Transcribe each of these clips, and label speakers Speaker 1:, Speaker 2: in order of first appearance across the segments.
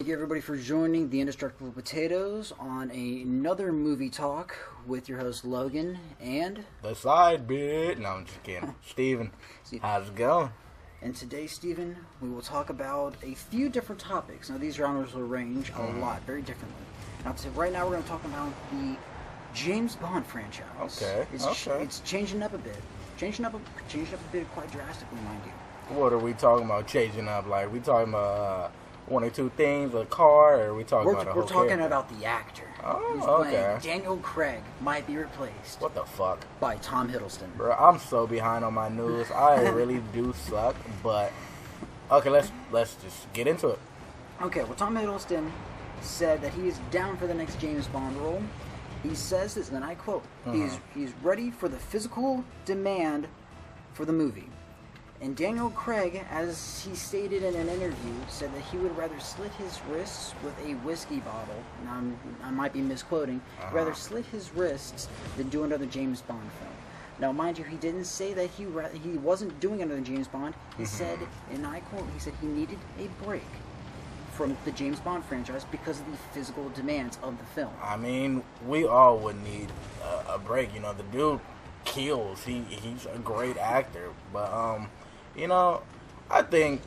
Speaker 1: Thank you everybody for joining the Indestructible Potatoes on another movie talk with your host Logan and
Speaker 2: the side bit. No, I'm just kidding. Steven, how's it going?
Speaker 1: And today, Steven, we will talk about a few different topics. Now, these genres will range a lot, very differently. Now, right now, we're going to talk about the James Bond franchise.
Speaker 2: Okay.
Speaker 1: It's changing up a bit. Changing up a bit quite drastically, mind you.
Speaker 2: What are we talking about changing up? Like, we talking about one or two things, a car, or are we talking about a whole
Speaker 1: We're talking
Speaker 2: character?
Speaker 1: about the actor.
Speaker 2: Oh, okay.
Speaker 1: Daniel Craig might be replaced.
Speaker 2: What the fuck?
Speaker 1: By Tom Hiddleston.
Speaker 2: Bro, I'm so behind on my news. I really do suck, but okay, let's just get into it.
Speaker 1: Okay, well, Tom Hiddleston said that he is down for the next James Bond role. He says this, and I quote, he's ready for the physical demand for the movie. And Daniel Craig, as he stated in an interview, said that he would rather slit his wrists with a whiskey bottle. Now, I might be misquoting. Rather slit his wrists than do another James Bond film. Now, mind you, he didn't say that he wasn't doing another James Bond. He said, and I quote, he said he needed a break from the James Bond franchise because of the physical demands of the film.
Speaker 2: I mean, we all would need a break. You know, the dude kills. He's a great actor, but you know, I think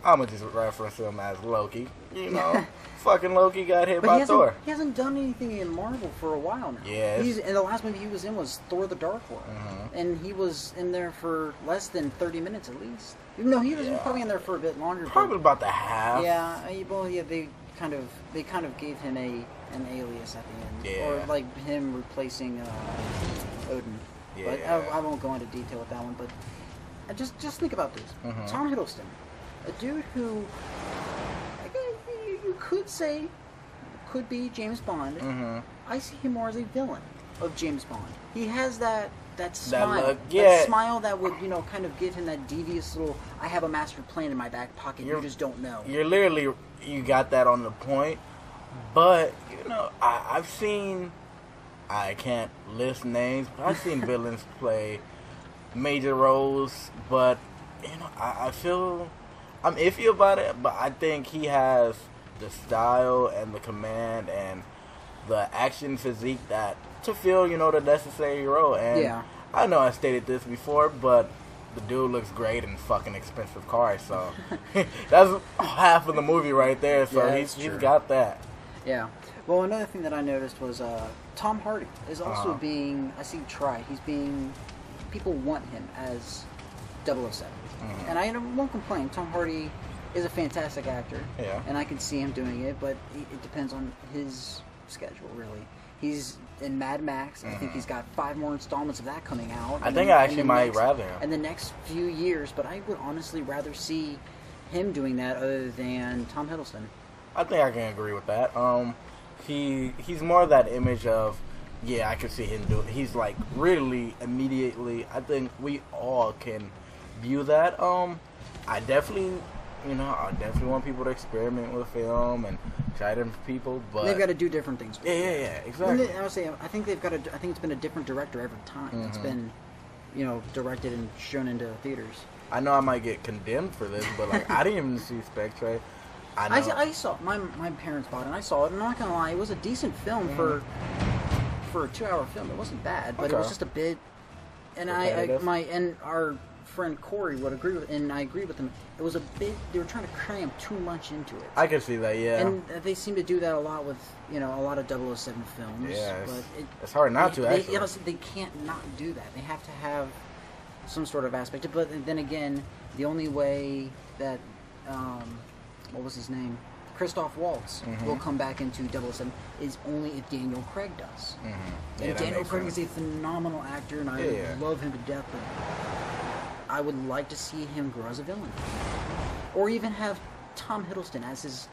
Speaker 2: I'm going to just reference him as Loki. You know, fucking Loki got hit by Thor.
Speaker 1: He hasn't done anything in Marvel for a while now.
Speaker 2: Yeah.
Speaker 1: And the last movie he was in was Thor the Dark World. And he was in there for less than 30 minutes at least. No, he was probably in there for a bit longer.
Speaker 2: Probably about the half.
Speaker 1: Yeah, they kind of gave him an alias at the end.
Speaker 2: Yeah.
Speaker 1: Or like him replacing Odin.
Speaker 2: Yeah.
Speaker 1: But I won't go into detail with that one, but just think about this. Tom Hiddleston, a dude who you could say could be James Bond. I see him more as a villain of James Bond. He has that smile, that smile that would kind of give him that devious little I have a master plan in my back pocket. You just don't know.
Speaker 2: You're literally you got that on the point, but I've seen. I can't list names, but I've seen villains play major roles, but I feel I'm iffy about it, but I think he has the style and the command and the action physique that to fill the necessary role. And I know I stated this before, but the dude looks great in fucking expensive cars, so that's half of the movie right there. So he's got that.
Speaker 1: Yeah. Well, another thing that I noticed was Tom Hardy is also being people want him as 007. And I won't complain. Tom Hardy is a fantastic actor. Yeah. And I can see him doing it, but it depends on his schedule, really. He's in Mad Max. I think he's got 5 more installments of that coming out.
Speaker 2: I think I actually might rather him.
Speaker 1: In the next few years, but I would honestly rather see him doing that other than Tom Hiddleston.
Speaker 2: I think I can agree with that. He's more that image of, I can see him do it. He's like really immediately. I think we all can view that. I definitely want people to experiment with film and try different people, but
Speaker 1: they've got to do different things.
Speaker 2: Yeah, exactly.
Speaker 1: I would say I think they've got to. I think it's been a different director every time. It's been, directed and shown into theaters.
Speaker 2: I know I might get condemned for this, but like I didn't even see Spectre.
Speaker 1: I saw my parents bought it and I saw it, and I'm not gonna lie, it was a decent film for a 2-hour film. It wasn't bad, but it was just a bit. And our friend Corey would agree with, and I agree with him. It was a bit. They were trying to cram too much into it.
Speaker 2: I can see that, yeah.
Speaker 1: And they seem to do that a lot with a lot of 007 films.
Speaker 2: Yeah,
Speaker 1: but
Speaker 2: it's hard not to. Actually,
Speaker 1: they can't not do that. They have to have some sort of aspect. But then again, the only way that what was his name? Christoph Waltz will come back into 007 is only if Daniel Craig does. And Daniel Craig is a phenomenal actor, and I love him to death, but I would like to see him grow as a villain. Or even have Tom Hiddleston as his,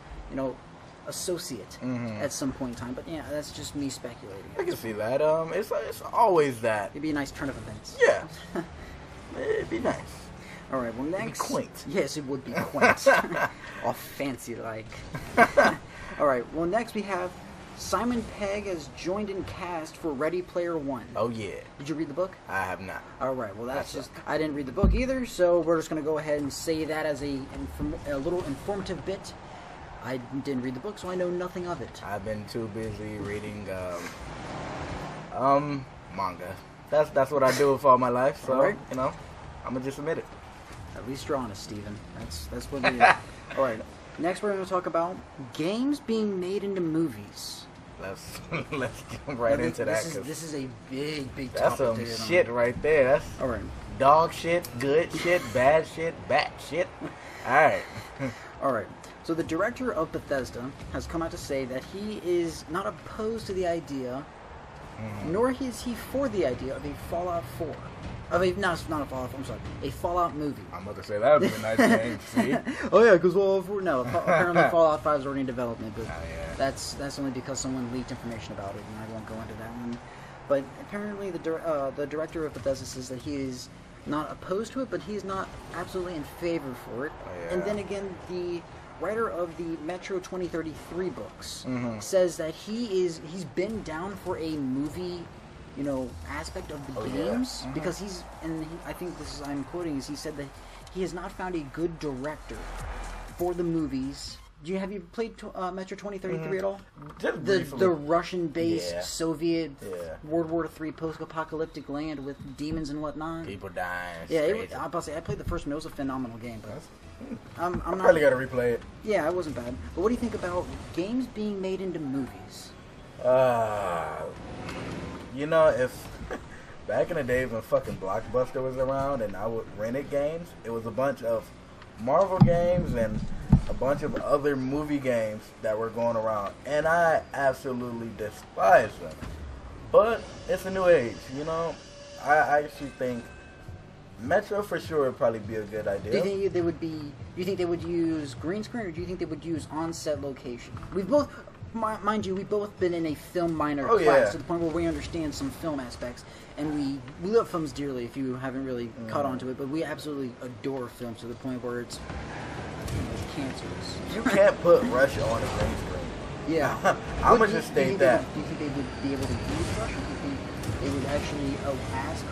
Speaker 1: associate at some point in time. But that's just me speculating.
Speaker 2: I can see that. It's always that.
Speaker 1: It'd be a nice turn of events.
Speaker 2: Yeah. It'd be nice.
Speaker 1: All right, well, next...
Speaker 2: It'd be quaint.
Speaker 1: Yes, it would be quaint. All fancy-like. All right, well, next we have Simon Pegg has joined in cast for Ready Player One.
Speaker 2: Oh, yeah.
Speaker 1: Did you read the book?
Speaker 2: I have not.
Speaker 1: All right, well, that's just... I didn't read the book either, so we're just going to go ahead and say that as a little informative bit. I didn't read the book, so I know nothing of it.
Speaker 2: I've been too busy reading manga. That's what I do with all my life. So
Speaker 1: Alright.
Speaker 2: you know, I'm gonna just admit it.
Speaker 1: At least you're honest, Steven. That's what we. All right. Next, we're going to talk about games being made into movies.
Speaker 2: Let's jump right into that.
Speaker 1: This is a big
Speaker 2: that's
Speaker 1: topic.
Speaker 2: some shit right there. That's
Speaker 1: all right.
Speaker 2: Dog shit, good shit, bad shit, bat shit. All right.
Speaker 1: All right. So the director of Bethesda has come out to say that he is not opposed to the idea, nor is he for the idea of a Fallout 4. Not a Fallout 4, I'm sorry. A Fallout movie.
Speaker 2: I'm about to say that would be a nice name, see?
Speaker 1: Oh yeah, because Fallout 4, no, apparently Fallout 5 is already in development, but
Speaker 2: yeah.
Speaker 1: that's only because someone leaked information about it, and I won't go into that one. But apparently the director of Bethesda says that he is not opposed to it, but he's not absolutely in favor for it.
Speaker 2: Oh, yeah.
Speaker 1: And then again, the writer of the Metro 2033 books says that he's been down for a movie, aspect of the games, because I think I'm quoting, he said that he has not found a good director for the movies. Have you played Metro 2033 at all? The Russian-based Soviet World War III post-apocalyptic land with demons and whatnot.
Speaker 2: People dying.
Speaker 1: Yeah, I played the first one. It was a phenomenal game, but I'm not.
Speaker 2: Probably got to replay it.
Speaker 1: Yeah, it wasn't bad. But what do you think about games being made into movies?
Speaker 2: If back in the days when fucking Blockbuster was around and I would rent it games, it was a bunch of Marvel games and a bunch of other movie games that were going around, and I absolutely despise them. But it's a new age, I actually think Metro for sure would probably be a good idea.
Speaker 1: Do you think do you think they would use green screen, or do you think they would use on-set location? We've both, mind you, we've both been in a film minor class to the point where we understand some film aspects, and we love films dearly. If you haven't really caught on to it, but we absolutely adore films to the point where it's cancerous.
Speaker 2: You can't put Russia on a green screen.
Speaker 1: Yeah.
Speaker 2: I'm gonna just state that.
Speaker 1: Do you think they would be able to use Russia? Do you think they would actually ask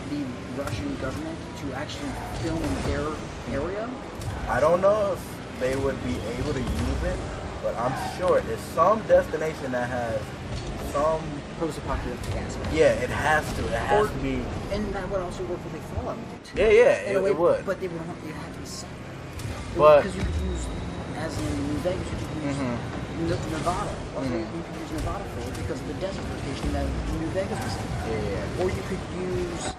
Speaker 1: the Russian government to actually film in their area?
Speaker 2: I don't know if they would be able to use it, but I'm sure there's some destination that has some
Speaker 1: post-apocalyptic aspect.
Speaker 2: Yeah, it has to. It has to be.
Speaker 1: And that would also work with a Fallout movie too.
Speaker 2: Yeah, it would.
Speaker 1: But it have to be set.
Speaker 2: Because
Speaker 1: you could use, as in New Vegas, you could use Nevada. Also, you could use Nevada for it because of the desert location that New Vegas was in.
Speaker 2: Yeah.
Speaker 1: Or you could use.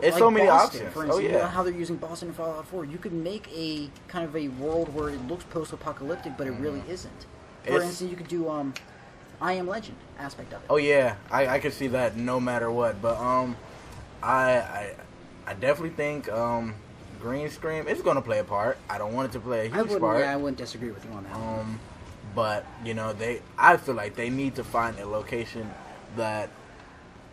Speaker 2: It's
Speaker 1: like
Speaker 2: so many
Speaker 1: Boston,
Speaker 2: options.
Speaker 1: For instance,
Speaker 2: you know
Speaker 1: how they're using Boston in Fallout 4. You could make a kind of a world where it looks post-apocalyptic, but it really isn't. For instance, you could do I Am Legend aspect of it.
Speaker 2: Oh yeah, I could see that no matter what. But I definitely think green screen is going to play a part. I don't want it to play a huge part.
Speaker 1: Yeah, I wouldn't disagree with you on that.
Speaker 2: But I feel like they need to find a location that.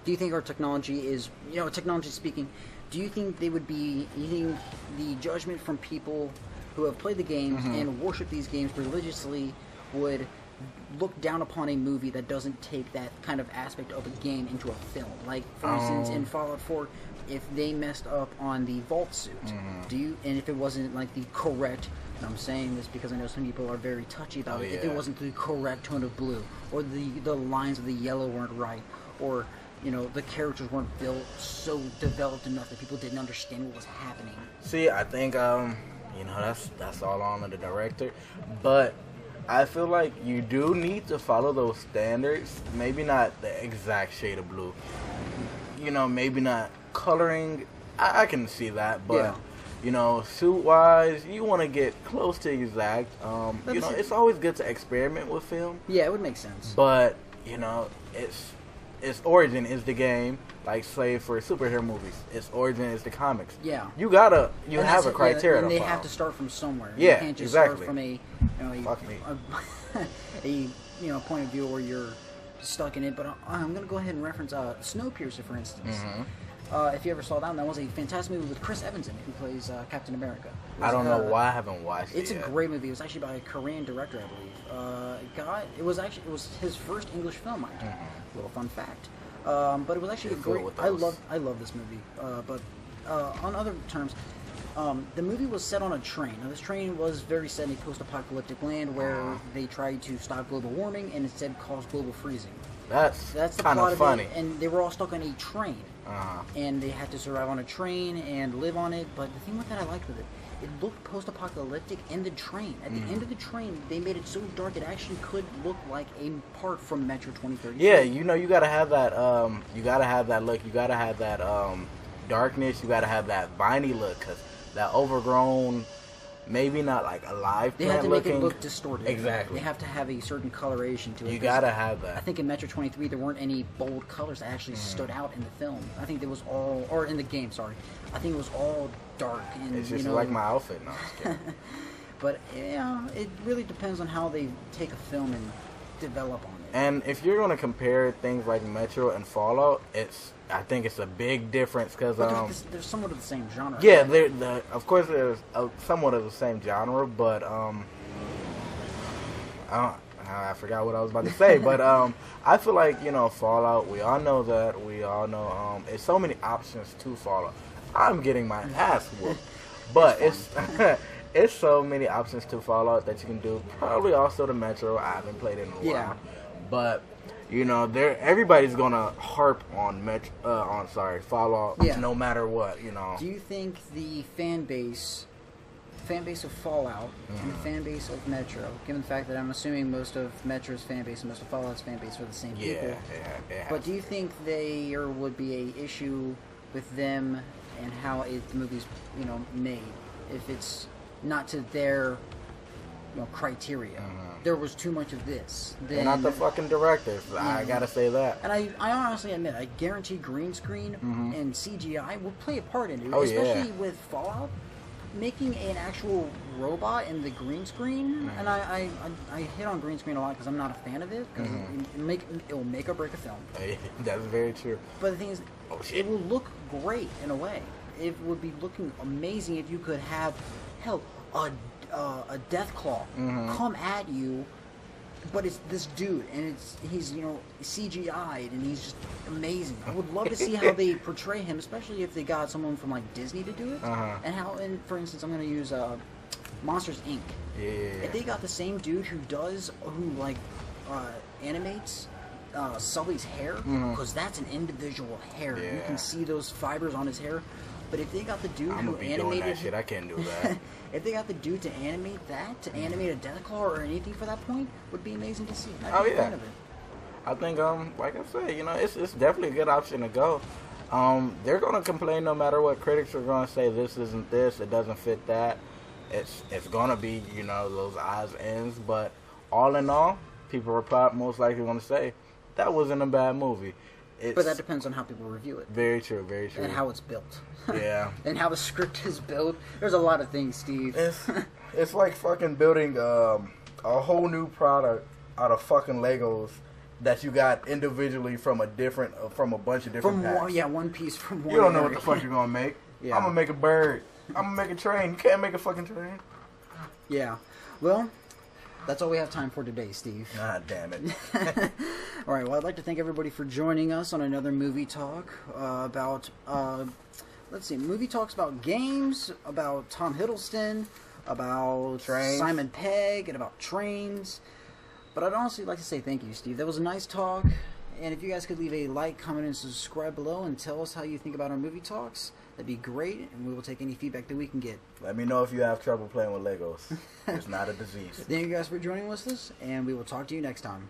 Speaker 1: Do you think our technology is, technology speaking, do you think they would be eating the judgment from people who have played the games and worship these games religiously would look down upon a movie that doesn't take that kind of aspect of a game into a film? Like, for instance, in Fallout 4, if they messed up on the vault suit, and if it wasn't like the correct, and I'm saying this because I know some people are very touchy about it, if it wasn't the correct tone of blue, or the lines of the yellow weren't right, or the characters weren't built so developed enough that people didn't understand what was happening.
Speaker 2: See, I think that's all on the director, but I feel like you do need to follow those standards. Maybe not the exact shade of blue. Maybe not coloring. I can see that, but suit wise, you want to get close to exact. It's always good to experiment with film.
Speaker 1: Yeah, it would make sense.
Speaker 2: But its origin is the game, like say for superhero movies. Its origin is the comics.
Speaker 1: Yeah.
Speaker 2: You have a criteria
Speaker 1: and
Speaker 2: to
Speaker 1: they
Speaker 2: follow.
Speaker 1: have to start from somewhere.
Speaker 2: Yeah,
Speaker 1: you can't just
Speaker 2: exactly.
Speaker 1: start from a point of view where you're stuck in it. But I'm going to go ahead and reference Snowpiercer, for instance. If you ever saw that was a fantastic movie with Chris Evans in it, who plays Captain America.
Speaker 2: I don't know why I haven't watched it.
Speaker 1: It's a great movie. It was actually by a Korean director, I believe. It was his first English film, mind you. Little fun fact. But it was actually a great. I love this movie. But on other terms, The movie was set on a train. Now, this train was very set in a post-apocalyptic land where they tried to stop global warming and instead cause global freezing.
Speaker 2: That's
Speaker 1: the
Speaker 2: kind
Speaker 1: plot
Speaker 2: of funny.
Speaker 1: And they were all stuck on a train. And they had to survive on a train and live on it. But the thing with that I liked with it, it looked post-apocalyptic in the train. At the end of the train, they made it so dark it actually could look like a part from Metro 2033.
Speaker 2: Yeah, you know, you gotta have that. You gotta have that look. You gotta have that darkness. You gotta have that viney look, cause that overgrown, maybe not like a live
Speaker 1: They
Speaker 2: plant
Speaker 1: have to make
Speaker 2: looking.
Speaker 1: it look distorted.
Speaker 2: Exactly.
Speaker 1: They have to have a certain coloration to it.
Speaker 2: You gotta have that.
Speaker 1: I think in Metro 23 there weren't any bold colors that actually stood out in the film. I think it was all, or in the game, sorry. I think it was all dark. And,
Speaker 2: It's just
Speaker 1: you know,
Speaker 2: like my outfit. No, I'm just kidding.
Speaker 1: But yeah, it really depends on how they take a film and develop on it.
Speaker 2: And if you're gonna compare things like Metro and Fallout, I think it's a big difference because
Speaker 1: But they're somewhat of the same genre.
Speaker 2: yeah, of course there's somewhat of the same genre, but I forgot what I was about to say, but I feel like, you know, Fallout, we all know that, it's so many options to Fallout. I'm getting my ass whooped, but it's so many options to Fallout that you can do. Probably also the Metro. I haven't played it in a while, but you know, everybody's gonna harp on Fallout, no matter what. You know.
Speaker 1: Do you think the fan base of Fallout and the fan base of Metro, given the fact that I'm assuming most of Metro's fan base and most of Fallout's fan base are the same people,
Speaker 2: yeah.
Speaker 1: but do you think there would be a issue with them and how the movie's, you know, made if it's not to their, you know, criteria? There was too much of this.
Speaker 2: They're not the fucking directors. I gotta say that.
Speaker 1: And I honestly admit, I guarantee green screen and CGI will play a part in it.
Speaker 2: Oh,
Speaker 1: especially with Fallout, making an actual robot in the green screen. And I hit on green screen a lot because I'm not a fan of it. Because it will make or break a film.
Speaker 2: Hey, that's very true.
Speaker 1: But the thing is, it will look great in a way. It would be looking amazing if you could have, hell, a Deathclaw come at you, but it's this dude, and he's, you know, CGI'd, and he's just amazing. I would love to see how they portray him, especially if they got someone from like Disney to do it, and for instance, I'm going to use Monsters Inc.
Speaker 2: Yeah.
Speaker 1: If they got the same dude who animates Sully's hair, because that's an individual hair.
Speaker 2: Yeah.
Speaker 1: You can see those fibers on his hair. But if they got the dude
Speaker 2: I'm
Speaker 1: who
Speaker 2: gonna be
Speaker 1: animated
Speaker 2: doing that shit, I can't do that.
Speaker 1: if they got the dude to animate that, to animate a Deathclaw or anything for that point, would be amazing to see. I'd be a fan of it.
Speaker 2: I think, like I said, you know, it's definitely a good option to go. They're gonna complain no matter what. Critics are gonna say this isn't this, it doesn't fit that. It's gonna be, you know, those odds ends. But all in all, people are most likely gonna say that wasn't a bad movie.
Speaker 1: But that depends on how people review it.
Speaker 2: Very true, very true.
Speaker 1: And how it's built.
Speaker 2: Yeah.
Speaker 1: And how the script is built. There's a lot of things, Steve.
Speaker 2: It's like fucking building a whole new product out of fucking Legos that you got individually from a bunch of different packs.
Speaker 1: One piece from one.
Speaker 2: You don't know what the fuck you're gonna make.
Speaker 1: Yeah.
Speaker 2: I'm gonna make a bird. I'm gonna make a train. You can't make a fucking train.
Speaker 1: Yeah. Well, that's all we have time for today, Steve.
Speaker 2: God damn it.
Speaker 1: All right, well, I'd like to thank everybody for joining us on another movie talk about, movie talks about games, about Tom Hiddleston, about
Speaker 2: Trains.
Speaker 1: Simon Pegg, and about trains. But I'd honestly like to say thank you, Steve. That was a nice talk. And if you guys could leave a like, comment, and subscribe below and tell us how you think about our movie talks, that'd be great, and we will take any feedback that we can get.
Speaker 2: Let me know if you have trouble playing with Legos. It's not a disease.
Speaker 1: Thank you guys for joining us, and we will talk to you next time.